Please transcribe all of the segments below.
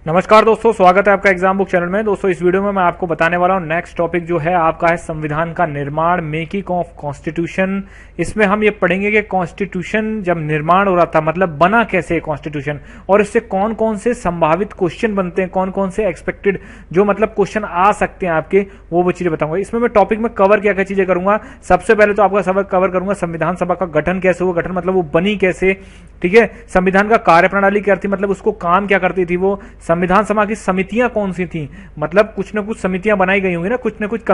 नमस्कार दोस्तों, स्वागत है आपका एग्जाम बुक चैनल में। दोस्तों इस वीडियो में मैं आपको बताने वाला हूं नेक्स्ट टॉपिक जो है आपका है संविधान का निर्माण, मेकिंग ऑफ कॉन्स्टिट्यूशन। इसमें हम ये पढ़ेंगे कि कॉन्स्टिट्यूशन जब निर्माण हो रहा था मतलब बना कैसे कॉन्स्टिट्यूशन, और इससे कौन कौन से संभावित क्वेश्चन बनते हैं, कौन कौन से एक्सपेक्टेड जो मतलब क्वेश्चन आ सकते हैं आपके, वो चीजें बताऊंगा। इसमें मैं टॉपिक में कवर क्या क्या चीजें करूंगा। सबसे पहले तो आपका सबक कवर करूंगा संविधान सभा का गठन कैसे हुआ, गठन मतलब वो बनी कैसे, ठीक है। संविधान का कार्यप्रणाली क्या थी, मतलब उसको काम क्या करती थी वो। संविधान सभा की समितियां कौन सी थी, मतलब कुछ ना कुछ समितियां बनाई गई होंगी ना, कुछ ना कुछ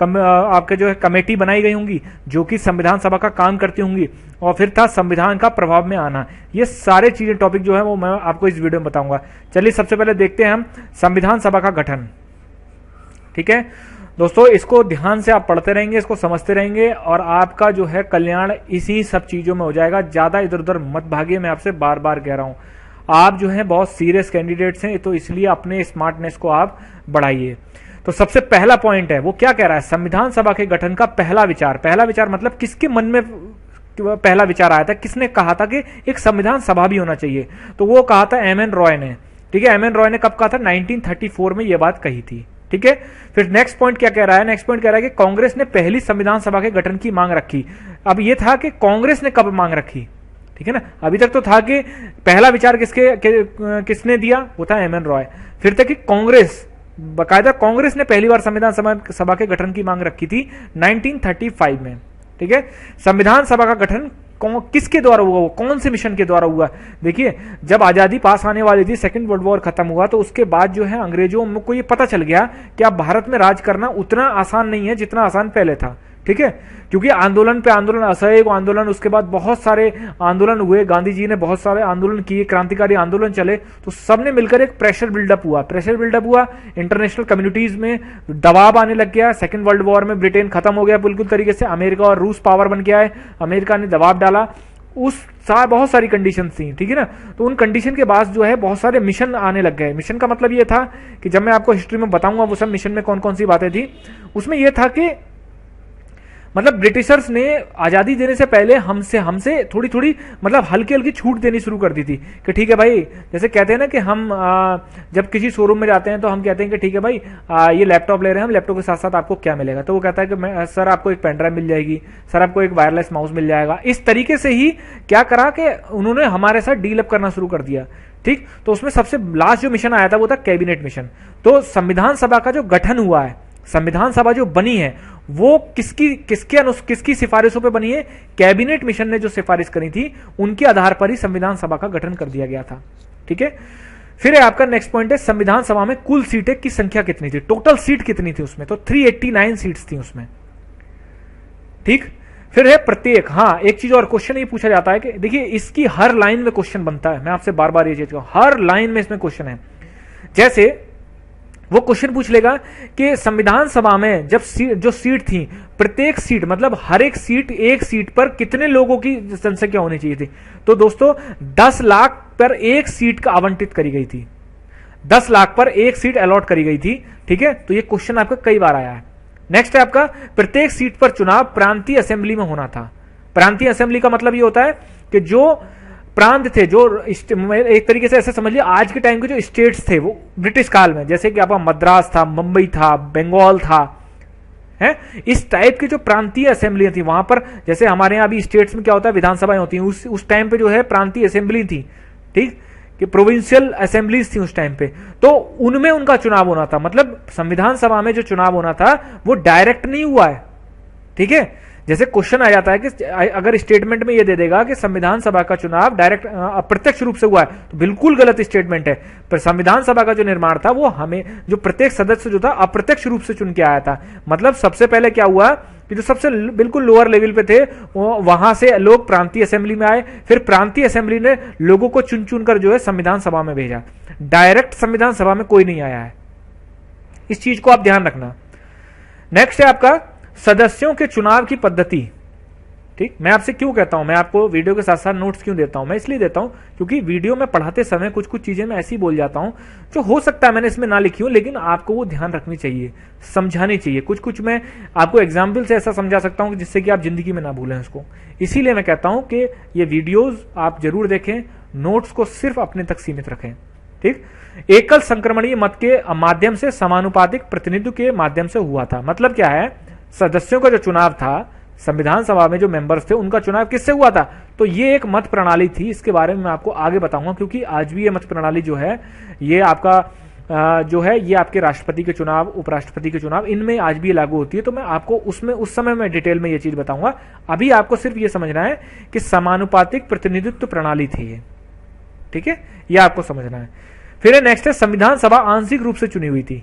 आपके जो है कमेटी बनाई गई होंगी जो कि संविधान सभा का काम करती होंगी। और फिर था संविधान का प्रभाव में आना। ये सारे चीजें टॉपिक जो है वो मैं आपको इस वीडियो में बताऊंगा। चलिए सबसे पहले देखते हैं हम संविधान सभा का गठन, ठीक है दोस्तों। इसको ध्यान से आप पढ़ते रहेंगे, इसको समझते रहेंगे और आपका जो है कल्याण इसी सब चीजों में हो जाएगा। ज्यादा इधर उधर मत भागिए, मैं आपसे बार बार कह रहा हूं। आप जो है बहुत सीरियस कैंडिडेट्स हैं, तो इसलिए अपने स्मार्टनेस को आप बढ़ाइए। तो सबसे पहला पॉइंट है वो क्या कह रहा है, संविधान सभा के गठन का पहला विचार। पहला विचार मतलब किसके मन में पहला विचार आया था, किसने कहा था कि एक संविधान सभा भी होना चाहिए, तो वो कहा था एम.एन. रॉय ने, ठीक है। एम.एन. रॉय ने कब कहा था, 1934 में ये बात कही थी, ठीक है। फिर नेक्स्ट पॉइंट क्या कह रहा है, नेक्स्ट पॉइंट कह रहा है कि कांग्रेस ने पहली संविधान सभा के गठन की मांग रखी। अब ये था कि कांग्रेस ने कब मांग रखी, ठीक है ना। अभी तक तो था कि पहला विचार किसने दिया, वो था एम.एन. रॉय। फिर तक कि कांग्रेस, बाकायदा कांग्रेस ने पहली बार संविधान सभा के गठन की मांग रखी थी 1935 में, ठीक है। संविधान सभा का गठन किसके द्वारा हुआ, वो कौन से मिशन के द्वारा हुआ। देखिए जब आजादी पास आने वाली थी, सेकंड वर्ल्ड वॉर खत्म हुआ, तो उसके बाद जो है अंग्रेजों को ये पता चल गया कि अब भारत में राज करना उतना आसान नहीं है जितना आसान पहले था, ठीक है। क्योंकि आंदोलन पे आंदोलन, असहयोग आंदोलन, उसके बाद बहुत सारे आंदोलन हुए, गांधी जी ने बहुत सारे आंदोलन किए, क्रांतिकारी आंदोलन चले, तो सबने मिलकर एक प्रेशर बिल्डअप हुआ। इंटरनेशनल कम्युनिटीज में दबाव आने लग गया। सेकंड वर्ल्ड वॉर में ब्रिटेन खत्म हो गया बिल्कुल तरीके से, अमेरिका और रूस पावर बन गया है, अमेरिका ने दबाव डाला, बहुत सारी कंडीशन थी, ठीक है ना। तो उन कंडीशन के बाद जो है बहुत सारे मिशन आने लग गए। मिशन का मतलब ये था कि जब मैं आपको हिस्ट्री में बताऊंगा वो सब मिशन में कौन कौन सी बातें थी, उसमें यह था कि मतलब ब्रिटिशर्स ने आजादी देने से पहले हमसे थोड़ी थोड़ी मतलब हल्की हल्की छूट देनी शुरू कर दी थी कि ठीक है भाई, जैसे कहते हैं ना कि हम जब किसी शोरूम में जाते हैं तो हम कहते हैं कि ठीक है भाई ये लैपटॉप ले रहे हैं हम, लैपटॉप के साथ साथ आपको क्या मिलेगा, तो वो कहता है कि सर आपको एक पेन ड्राइव मिल जाएगी, सर आपको एक वायरलेस माउस मिल जाएगा। इस तरीके से ही क्या करा कि उन्होंने हमारे साथ डील अप करना शुरू कर दिया, ठीक। तो उसमें सबसे लास्ट जो मिशन आया था वो था कैबिनेट मिशन। तो संविधान सभा का जो गठन हुआ है, संविधान सभा जो बनी है वो किसकी सिफारिशों पे बनी है, कैबिनेट मिशन ने जो सिफारिश करी थी उनके आधार पर ही संविधान सभा का गठन कर दिया गया था, ठीक है। फिर आपका नेक्स्ट पॉइंट है संविधान सभा में कुल सीटें की संख्या कितनी थी, टोटल सीट कितनी थी उसमें, तो 389 सीट्स थी उसमें, ठीक। फिर है प्रत्येक, हाँ एक चीज और क्वेश्चन ये पूछा जाता है कि देखिए इसकी हर लाइन में क्वेश्चन बनता है, मैं आपसे बार बार ये चीज कहूं, हर लाइन में इसमें क्वेश्चन है। जैसे वो क्वेश्चन पूछ लेगा कि संविधान सभा में जब जो सीट थी, प्रत्येक सीट मतलब हर एक सीट पर कितने लोगों की जनसंख्या होनी चाहिए थी, तो दोस्तों 10 लाख पर एक सीट का आवंटित करी गई थी, 10 लाख पर एक सीट अलॉट करी गई थी, ठीक है। तो ये क्वेश्चन आपका कई बार आया है। नेक्स्ट है आपका प्रत्येक सीट पर चुनाव प्रांतीय असेंबली में होना था। प्रांतीय असेंबली का मतलब ये होता है कि जो प्रांत थे, जो एक तरीके से ऐसे समझ लिया आज के टाइम के जो स्टेट्स थे वो ब्रिटिश काल में, जैसे कि आपका मद्रास था, मुंबई था, बंगाल था, है इस टाइप की जो प्रांतीय असेंबलियां थी वहां पर, जैसे हमारे यहाँ अभी स्टेट्स में क्या होता है विधानसभाएं होती हैं, उस टाइम पे जो है प्रांतीय असेंबली थी, ठीक, कि प्रोविंशियल असेंबलीज थी उस टाइम पे, तो उनमें उनका चुनाव होना था। मतलब संविधान सभा में जो चुनाव होना था वो डायरेक्ट नहीं हुआ है, ठीक है। जैसे क्वेश्चन आ जाता है कि अगर स्टेटमेंट में ये दे देगा कि संविधान सभा का चुनाव डायरेक्ट अप्रत्यक्ष रूप से हुआ है, तो बिल्कुल गलत स्टेटमेंट है। पर संविधान सभा का जो निर्माण था वो हमें जो प्रत्येक सदस्य जो था अप्रत्यक्ष रूप से चुन के आया था। मतलब सबसे पहले क्या हुआ कि जो सबसे बिल्कुल लोअर लेवल पे थे वो वहां से लोग प्रांतीय असेंबली में आए, फिर प्रांतीय असेंबली ने लोगों को चुन चुन कर जो है संविधान सभा में भेजा। डायरेक्ट संविधान सभा में कोई नहीं आया है, इस चीज को आप ध्यान रखना। नेक्स्ट है आपका सदस्यों के चुनाव की पद्धति, ठीक। मैं आपसे क्यों कहता हूं, मैं आपको वीडियो के साथ साथ नोट्स क्यों देता हूं, मैं इसलिए देता हूं क्योंकि वीडियो में पढ़ाते समय कुछ कुछ चीजें मैं ऐसी बोल जाता हूं जो हो सकता है मैंने इसमें ना लिखी हूं, लेकिन आपको वो ध्यान रखनी चाहिए, समझानी चाहिए। कुछ कुछ मैं आपको एग्जाम्पल से ऐसा समझा सकता हूं जिससे कि आप जिंदगी में ना भूलें उसको। इसीलिए मैं कहता हूं कि ये वीडियोज आप जरूर देखें, नोट्स को सिर्फ अपने तक सीमित रखें, ठीक। एकल संक्रमणीय मत के माध्यम से समानुपातिक प्रतिनिधित्व के माध्यम से हुआ था। मतलब क्या है, सदस्यों का जो चुनाव था संविधान सभा में, जो मेंबर्स थे उनका चुनाव किससे हुआ था, तो ये एक मत प्रणाली थी। इसके बारे में मैं आपको आगे बताऊंगा, क्योंकि आज भी ये मत प्रणाली जो है ये आपका जो है ये आपके राष्ट्रपति के चुनाव, उपराष्ट्रपति के चुनाव, इनमें आज भी लागू होती है। तो मैं आपको उसमें उस समय में डिटेल में ये चीज बताऊंगा। अभी आपको सिर्फ ये समझना है कि समानुपातिक प्रतिनिधित्व प्रणाली थी ये, ठीक है, ये आपको समझना है। फिर नेक्स्ट है संविधान सभा आंशिक रूप से चुनी हुई थी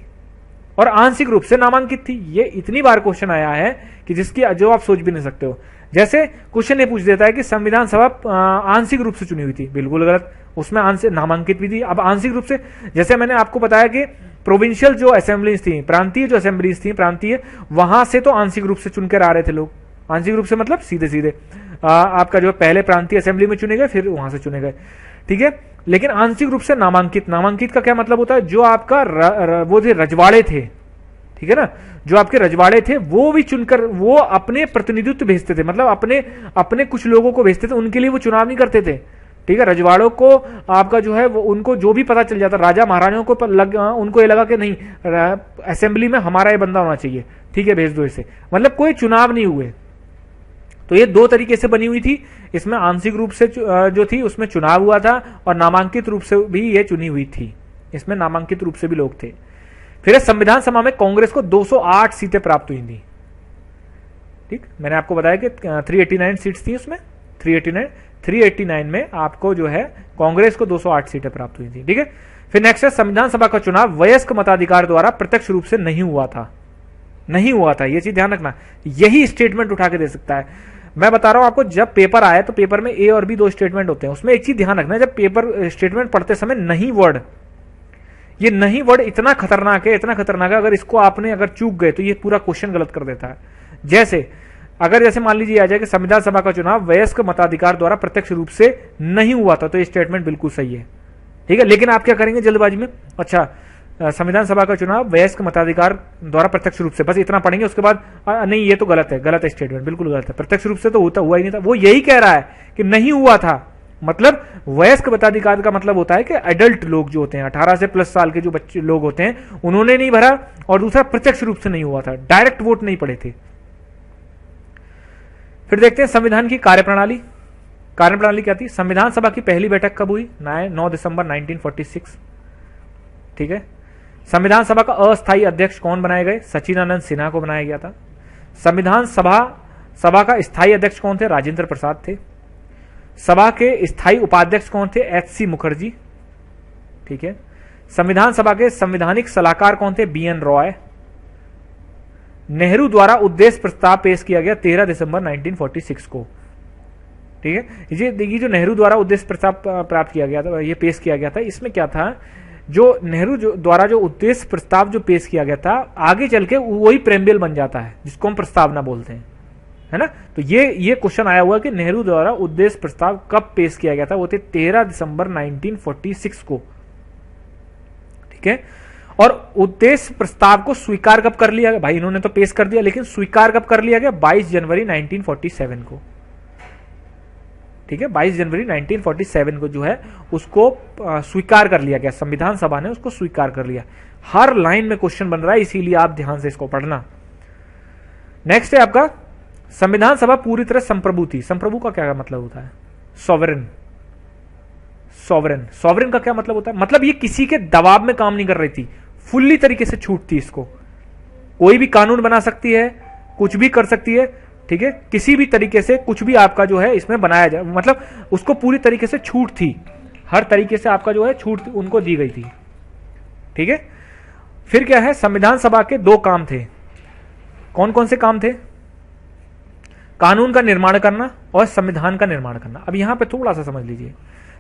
और आंशिक रूप से नामांकित थी। ये इतनी बार क्वेश्चन आया है कि जिसकी जो आप सोच भी नहीं सकते हो। जैसे क्वेश्चन ये पूछ देता है कि संविधान सभा आंशिक रूप से चुनी हुई थी, बिल्कुल गलत, उसमें आंशिक नामांकित भी थी। अब आंशिक रूप से, जैसे मैंने आपको बताया कि प्रोविंशियल जो असेंबलीज थी, प्रांतीय जो असेंबलीज थी, प्रांतीय, वहां से तो आंशिक रूप से चुनकर आ रहे थे लोग। आंशिक रूप से मतलब सीधे सीधे आपका जो पहले प्रांतीय असेंबली में चुने गए, फिर वहां से चुने गए, ठीक है। लेकिन आंशिक रूप से नामांकित, नामांकित का क्या मतलब होता है, जो आपका वो थे रजवाड़े थे, ठीक है ना, जो आपके रजवाड़े थे वो भी चुनकर वो अपने प्रतिनिधित्व भेजते थे, मतलब अपने अपने कुछ लोगों को भेजते थे, उनके लिए वो चुनाव नहीं करते थे, ठीक है। रजवाड़ों को आपका जो है वो उनको जो भी पता चल जाता, राजा महाराजाओं को उनको ये लगा कि नहीं असेंबली में हमारा ये बंदा होना चाहिए, ठीक है, भेज दो इसे, मतलब कोई चुनाव नहीं हुए। तो ये दो तरीके से बनी हुई थी। इसमें आंशिक रूप से जो थी उसमें चुनाव हुआ था और नामांकित रूप से भी ये चुनी हुई थी, इसमें नामांकित रूप से भी लोग थे। फिर संविधान सभा में कांग्रेस को 208 सीटें प्राप्त हुई थी, ठीक। मैंने आपको बताया कि 389 सीट्स थी उसमें, 389 में आपको जो है कांग्रेस को 208 सीटें प्राप्त हुई थी, ठीक है। फिर नेक्स्ट है संविधान सभा का चुनाव वयस्क मताधिकार द्वारा प्रत्यक्ष रूप से नहीं हुआ था, नहीं हुआ था, यह चीज ध्यान रखना। यही स्टेटमेंट उठा के दे सकता है। मैं बता रहा हूं आपको, जब पेपर आए तो पेपर में ए और बी दो स्टेटमेंट होते हैं, उसमें एक चीज ध्यान रखना, जब पेपर स्टेटमेंट पढ़ते समय नहीं वर्ड, ये नहीं वर्ड इतना खतरनाक है, इतना खतरनाक है, अगर इसको आपने अगर चूक गए तो ये पूरा क्वेश्चन गलत कर देता है। जैसे मान लीजिए आ जाए कि संविधान सभा का चुनाव वयस्क मताधिकार द्वारा प्रत्यक्ष रूप से नहीं हुआ था, तो ये स्टेटमेंट बिल्कुल सही है, ठीक है। लेकिन आप क्या करेंगे जल्दबाजी में, अच्छा संविधान सभा का चुनाव वयस्क मताधिकार द्वारा प्रत्यक्ष रूप से, बस इतना पढ़ेंगे, उसके बाद नहीं ये तो गलत है, गलत है स्टेटमेंट, बिल्कुल गलत है, प्रत्यक्ष रूप से तो हुआ ही नहीं था। वो यही कह रहा है कि नहीं हुआ था, मतलब वयस्क मताधिकार का मतलब होता है कि एडल्ट लोग जो होते हैं, 18 से प्लस साल के जो बच्चे लोग होते हैं, उन्होंने नहीं भरा, और दूसरा प्रत्यक्ष रूप से नहीं हुआ था, डायरेक्ट वोट नहीं पड़े थे। फिर देखते हैं संविधान की कार्यप्रणाली। कार्यप्रणाली क्या थी, संविधान सभा की पहली बैठक कब हुई, 9 दिसंबर 1946, ठीक है। संविधान सभा का अस्थायी अध्यक्ष कौन बनाए गए, सचिदानंद सिन्हा को बनाया गया था। संविधान सभा का स्थायी अध्यक्ष कौन थे, राजेंद्र प्रसाद थे। सभा के स्थायी उपाध्यक्ष कौन थे, एच.सी. मुखर्जी, ठीक है। संविधान सभा के संवैधानिक सलाहकार कौन थे, बी.एन. रॉय। नेहरू द्वारा उद्देश्य प्रस्ताव पेश किया गया 13 दिसंबर 1946 को, ठीक है। ये जो नेहरू द्वारा उद्देश्य प्रस्ताव प्राप्त किया गया था, ये पेश किया गया था, इसमें क्या था, जो नेहरू द्वारा जो उद्देश्य प्रस्ताव जो पेश किया गया था, आगे चल के वही प्रेम्बियल बन जाता है, जिसको हम प्रस्तावना बोलते हैं, है ना। तो ये क्वेश्चन आया हुआ कि नेहरू द्वारा उद्देश्य प्रस्ताव कब पेश किया गया था, वो थे 13 दिसंबर 1946 को, ठीक है। और उद्देश्य प्रस्ताव को स्वीकार कब कर लिया गया, भाई इन्होंने तो पेश कर दिया, लेकिन स्वीकार कब कर लिया गया, 22 जनवरी 1947 को, ठीक है। 22 जनवरी 1947 को जो है उसको स्वीकार कर लिया गया, संविधान सभा ने उसको स्वीकार कर लिया। हर लाइन में क्वेश्चन बन रहा है, इसीलिए आप ध्यान से इसको पढ़ना। नेक्स्ट है आपका, संविधान सभा पूरी तरह संप्रभु थी। संप्रभु का क्या मतलब होता है, सॉवरेन। सॉवरेन का क्या मतलब होता है, मतलब ये किसी के दबाव में काम नहीं कर रही थी, फुल्ली तरीके से छूट थी इसको, कोई भी कानून बना सकती है, कुछ भी कर सकती है, ठीक है। किसी भी तरीके से कुछ भी आपका जो है इसमें बनाया जाए, मतलब उसको पूरी तरीके से छूट थी, हर तरीके से आपका जो है छूट उनको दी गई थी, ठीक है। फिर क्या है, संविधान सभा के दो काम थे, कौन कौन से काम थे, कानून का निर्माण करना और संविधान का निर्माण करना। अब यहां पे थोड़ा सा समझ लीजिए,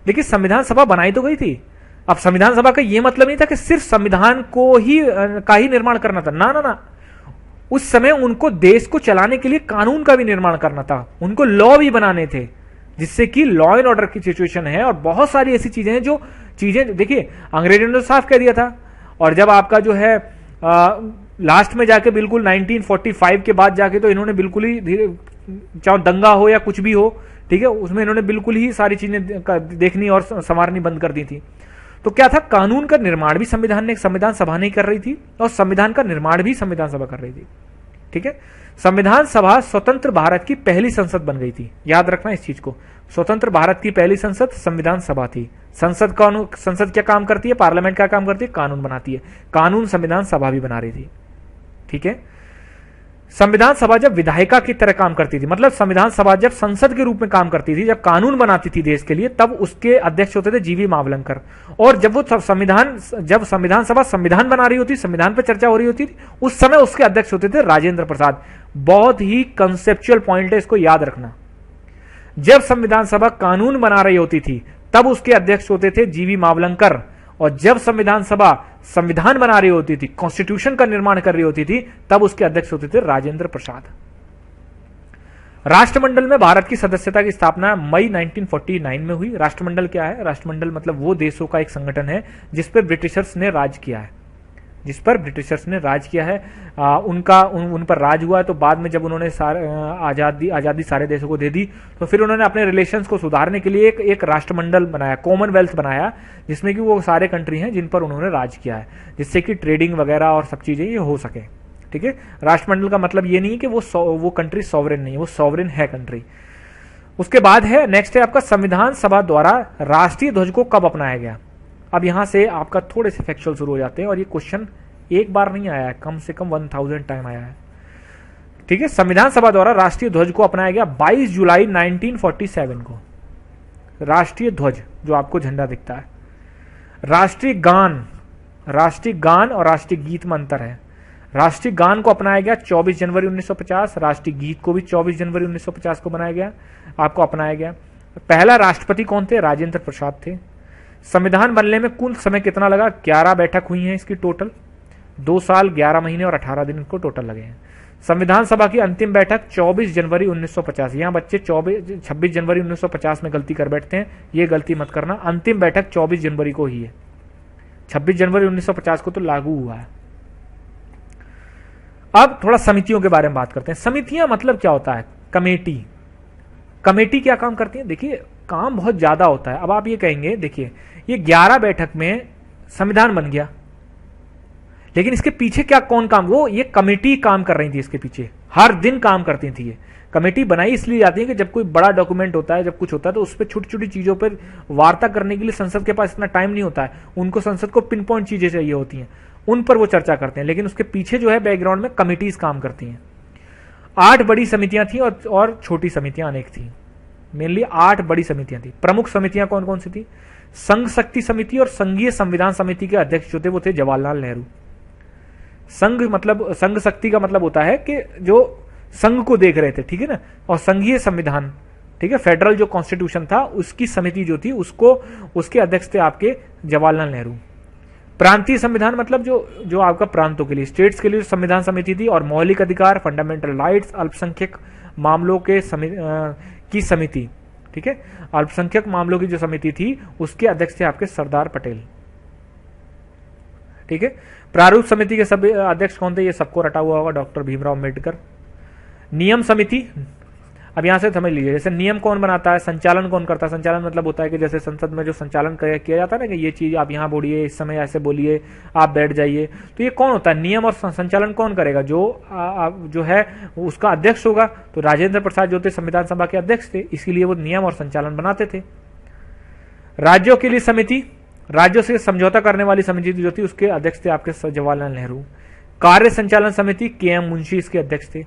देखिए संविधान सभा बनाई तो गई थी, अब संविधान सभा का यह मतलब नहीं था कि सिर्फ संविधान को ही का ही निर्माण करना था, ना ना ना, उस समय उनको देश को चलाने के लिए कानून का भी निर्माण करना था, उनको लॉ भी बनाने थे, जिससे कि लॉ एंड ऑर्डर की सिचुएशन है और बहुत सारी ऐसी चीजें हैं, जो चीजें देखिए अंग्रेजों ने तो साफ कह दिया था, और जब आपका जो है लास्ट में जाके बिल्कुल 1945 के बाद जाके तो इन्होंने बिल्कुल ही धीरे, चाहे दंगा हो या कुछ भी हो, ठीक है, उसमें इन्होंने बिल्कुल ही सारी चीजें देखनी और संवारनी बंद कर दी थी। तो क्या था, कानून का निर्माण भी संविधान सभा नहीं कर रही थी और संविधान का निर्माण भी संविधान सभा कर रही थी। ठीक है, संविधान सभा स्वतंत्र भारत की पहली संसद बन गई थी, याद रखना इस चीज को। स्वतंत्र भारत की पहली संसद संविधान सभा थी। संसद क्या काम करती है, पार्लियामेंट क्या काम करती है, कानून बनाती है। कानून संविधान सभा भी बना रही थी। ठीक है, संविधान सभा जब विधायिका की तरह काम करती थी, मतलब संविधान सभा जब संसद के रूप में काम करती थी, जब कानून बनाती थी देश के लिए, तब उसके अध्यक्ष होते थे जीवी मावलंकर। और जब वो संविधान सभा संविधान बना रही होती, संविधान पर चर्चा हो रही होती थी, उस समय उसके अध्यक्ष होते थे राजेंद्र प्रसाद। बहुत ही कंसेप्चुअल पॉइंट है, इसको याद रखना। जब संविधान सभा कानून बना रही होती थी तब उसके अध्यक्ष होते थे जीवी मावलंकर, और जब संविधान सभा संविधान बना रही होती थी, कॉन्स्टिट्यूशन का निर्माण कर रही होती थी, तब उसके अध्यक्ष होते थे राजेंद्र प्रसाद। राष्ट्रमंडल में भारत की सदस्यता की स्थापना मई 1949 में हुई। राष्ट्रमंडल क्या है, राष्ट्रमंडल मतलब वो देशों का एक संगठन है जिस पर ब्रिटिशर्स ने राज किया है, उन पर राज हुआ है। तो बाद में जब उन्होंने आजादी सारे देशों को दे दी, तो फिर उन्होंने अपने रिलेशंस को सुधारने के लिए एक राष्ट्रमंडल बनाया, कॉमनवेल्थ बनाया, जिसमें कि वो सारे कंट्री हैं जिन पर उन्होंने राज किया है, जिससे कि ट्रेडिंग वगैरह और सब चीजें ये हो सके। ठीक है, राष्ट्रमंडल का मतलब ये नहीं है कि वो कंट्री सॉवरेन नहीं है, वो सॉवरेन है कंट्री। उसके बाद है, नेक्स्ट है आपका, संविधान सभा द्वारा राष्ट्रीय ध्वज को कब अपनाया गया। अब यहां से आपका थोड़े से फैक्चुअल शुरू हो जाते हैं, और ये क्वेश्चन एक बार नहीं आया है, कम से कम 1000 टाइम आया है। ठीक है, संविधान सभा द्वारा राष्ट्रीय ध्वज को अपनाया गया 22 जुलाई 1947 को। राष्ट्रीय ध्वज जो आपको झंडा दिखता है। राष्ट्रीय गान और राष्ट्रीय गीत में अंतर है। राष्ट्रीय गान को अपनाया गया 24 जनवरी 1950, राष्ट्रीय गीत को भी 24 जनवरी 1950 को अपनाया गया। पहला राष्ट्रपति कौन थे, राजेंद्र प्रसाद थे। संविधान बनने में कुल समय कितना लगा, 11 बैठक हुई हैं इसकी टोटल, 2 साल 11 महीने और 18 दिन इनको टोटल लगे हैं। संविधान सभा की अंतिम बैठक 24 जनवरी 1950। यहां बच्चे 26 जनवरी 1950 में गलती कर बैठते हैं, ये गलती मत करना। अंतिम बैठक 24 जनवरी को ही है, 26 जनवरी 1950 को तो लागू हुआ है। अब थोड़ा समितियों के बारे में बात करते हैं। समितियां मतलब क्या होता है, कमेटी क्या काम करती है। देखिए, काम बहुत ज्यादा होता है। अब आप ये कहेंगे, देखिए ये 11 बैठक में संविधान बन गया, लेकिन इसके पीछे क्या कौन काम, वो ये कमेटी काम कर रही थी, इसके पीछे हर दिन काम करती थी। ये कमेटी बनाई इसलिए जाती है कि जब कोई बड़ा डॉक्यूमेंट होता है, जब कुछ होता है, तो उस पर छोटी छोटी चीजों पर वार्ता करने के लिए संसद के पास इतना टाइम नहीं होता है। उनको संसद को पिन पॉइंट चीजें चाहिए होती हैं, उन पर वो चर्चा करते हैं, लेकिन उसके पीछे जो है बैकग्राउंड में कमिटीज काम करती हैं। 8 बड़ी समितियां थी और छोटी समितियां अनेक थी। मेनली 8 बड़ी समितियां थी। प्रमुख समितियां कौन कौन सी थी, संघ शक्ति समिति और संघीय संविधान समिति के अध्यक्ष जो थे वो थे जवाहरलाल नेहरू। संघ शक्ति का मतलब होता है कि जो संघ को देख रहे थे, ठीक है ना, और संघीय संविधान, ठीक है, फेडरल जो कॉन्स्टिट्यूशन था उसकी समिति जो थी उसके अध्यक्ष थे आपके जवाहरलाल नेहरू। प्रांतीय संविधान मतलब जो आपका प्रांतों के लिए, स्टेट्स के लिए संविधान समिति थी, और मौलिक अधिकार, फंडामेंटल राइट्स, अल्पसंख्यक मामलों की समिति, ठीक है, अल्पसंख्यक मामलों की जो समिति थी उसके अध्यक्ष थे आपके सरदार पटेल। ठीक है, प्रारूप समिति के सभी अध्यक्ष कौन थे, ये सबको रटा हुआ होगा, डॉक्टर भीमराव अम्बेडकर। नियम समिति, अब यहां से समझ लीजिए, जैसे नियम कौन बनाता है, संचालन कौन करता है। संचालन मतलब होता है कि जैसे संसद में जो संचालन किया जाता है ना, कि ये चीज आप यहां बोलिए, इस समय ऐसे बोलिए, आप बैठ जाइए, तो ये कौन होता है, नियम और संचालन कौन करेगा, जो है उसका अध्यक्ष होगा। तो राजेंद्र प्रसाद जो थे संविधान सभा के अध्यक्ष थे, इसीलिए वो नियम और संचालन बनाते थे। राज्यों के लिए समिति, राज्यों से समझौता करने वाली समिति जो थी उसके अध्यक्ष थे आपके जवाहरलाल नेहरू। कार्य संचालन समिति के.एम. मुंशी इसके अध्यक्ष थे।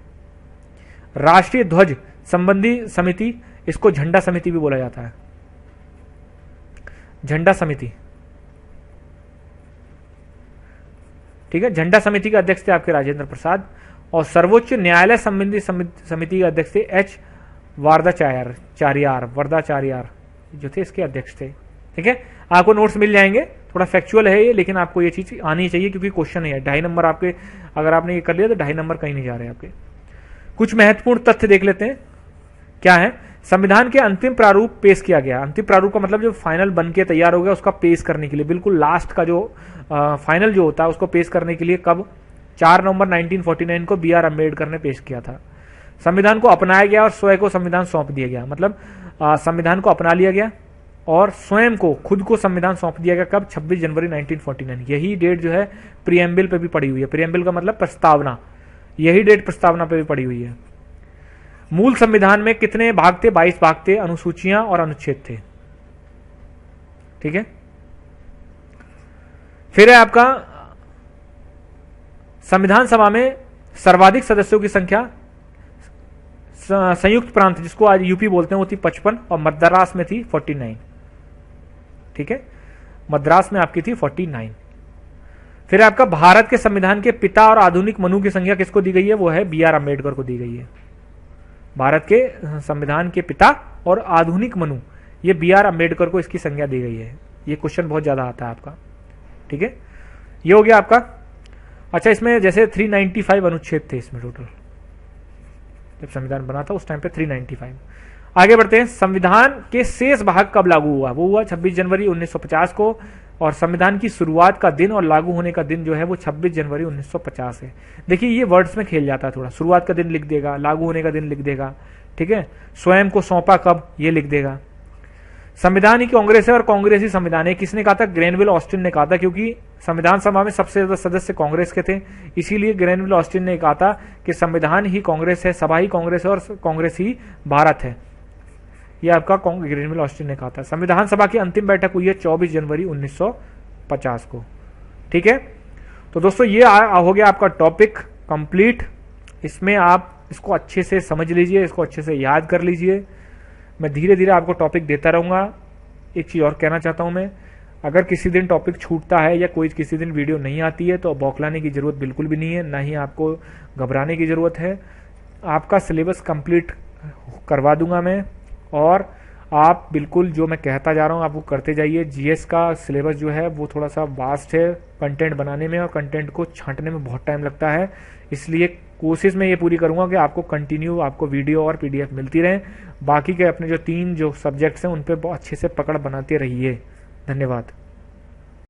राष्ट्रीय ध्वज संबंधी समिति, इसको झंडा समिति भी बोला जाता है, झंडा समिति, ठीक है। झंडा समिति के अध्यक्ष थे आपके राजेंद्र प्रसाद, और सर्वोच्च न्यायालय संबंधी समिति के अध्यक्ष थे एच वर्दाचार्यार जो थे इसके अध्यक्ष थे। ठीक है, आपको नोट्स मिल जाएंगे, थोड़ा फैक्चुअल है ये, लेकिन आपको ये चीज आनी चाहिए क्योंकि क्वेश्चन है। 2.5 नंबर आपके, अगर आपने ये कर लिया तो 2.5 नंबर कहीं नहीं जा रहे आपके। कुछ महत्वपूर्ण तथ्य देख लेते हैं, क्या है। संविधान के अंतिम प्रारूप पेश किया गया। अंतिम प्रारूप का मतलब जो फाइनल बन के तैयार हो गया उसका पेश करने के लिए, बिल्कुल लास्ट का जो फाइनल जो होता है उसको पेश करने के लिए कब, 4 नवंबर 1949 को बी.आर. अम्बेडकर ने पेश किया था। संविधान को अपनाया गया और स्वयं को संविधान सौंप दिया गया, मतलब संविधान को अपना लिया गया और स्वयं को खुद को संविधान सौंप दिया गया कब? 26 जनवरी 1949। यही डेट जो है प्रीएम्बल पे भी पड़ी हुई है। प्रीएम्बल का मतलब प्रस्तावना, यही डेट प्रस्तावना पे भी पड़ी हुई है। मूल संविधान में कितने भाग थे? 22 भाग थे, अनुसूचियां और अनुच्छेद थे। ठीक है। फिर है आपका संविधान सभा में सर्वाधिक सदस्यों की संख्या संयुक्त प्रांत, जिसको आज यूपी बोलते हैं, वो थी 55 और मद्रास में थी 49। ठीक है, मद्रास में आपकी थी 49। फिर आपका भारत के संविधान के पिता और आधुनिक मनु की संख्या किसको दी गई है? वो है B.R. अम्बेडकर को दी गई है। भारत के संविधान के पिता और आधुनिक मनु, ये B.R. अम्बेडकर को इसकी संज्ञा दी गई है। ये क्वेश्चन बहुत ज्यादा आता है आपका। ठीक है, ये हो गया आपका। अच्छा, इसमें जैसे 395 अनुच्छेद थे इसमें टोटल, जब संविधान बना था उस टाइम पे 395। आगे बढ़ते हैं। संविधान के शेष भाग कब लागू हुआ? वो हुआ 26 जनवरी 1950 को, और संविधान की शुरुआत का दिन और लागू होने का दिन जो है वो 26 जनवरी 1950 है। देखिए ये वर्ड्स में खेल जाता है थोड़ा, शुरुआत का दिन लिख देगा, लागू होने का दिन लिख देगा। ठीक है, स्वयं को सौंपा कब, ये लिख देगा। संविधान ही कांग्रेस है और कांग्रेस ही संविधान है, किसने कहा था? ग्रेनविल ऑस्टिन ने कहा था, क्योंकि संविधान सभा में सबसे ज्यादा सदस्य कांग्रेस के थे, इसीलिए ग्रेनविल ऑस्टिन ने कहा था कि संविधान ही कांग्रेस है, सभा ही कांग्रेस है और कांग्रेस ही भारत है। यह आपका ग्रेनविल ऑस्टिन ने कहा था। संविधान सभा की अंतिम बैठक हुई है 24 जनवरी 1950 को। ठीक है, तो दोस्तों ये हो गया आपका टॉपिक कंप्लीट। इसमें आप इसको अच्छे से समझ लीजिए, इसको अच्छे से याद कर लीजिए। मैं धीरे धीरे आपको टॉपिक देता रहूंगा। एक चीज और कहना चाहता हूं मैं, अगर किसी दिन टॉपिक छूटता है या कोई किसी दिन वीडियो नहीं आती है तो बौखलाने की जरूरत बिल्कुल भी नहीं है, ना ही आपको घबराने की जरूरत है। आपका सिलेबस कंप्लीट करवा दूंगा मैं, और आप बिल्कुल जो मैं कहता जा रहा हूं आप वो करते जाइए। जीएस का सिलेबस जो है वो थोड़ा सा वास्ट है कंटेंट बनाने में, और कंटेंट को छांटने में बहुत टाइम लगता है, इसलिए कोशिश मैं ये पूरी करूंगा कि आपको कंटिन्यू आपको वीडियो और पीडीएफ मिलती रहे। बाकी के अपने जो 3 सब्जेक्ट्स हैं उन पे बहुत अच्छे से पकड़ बनाते रहिए। धन्यवाद।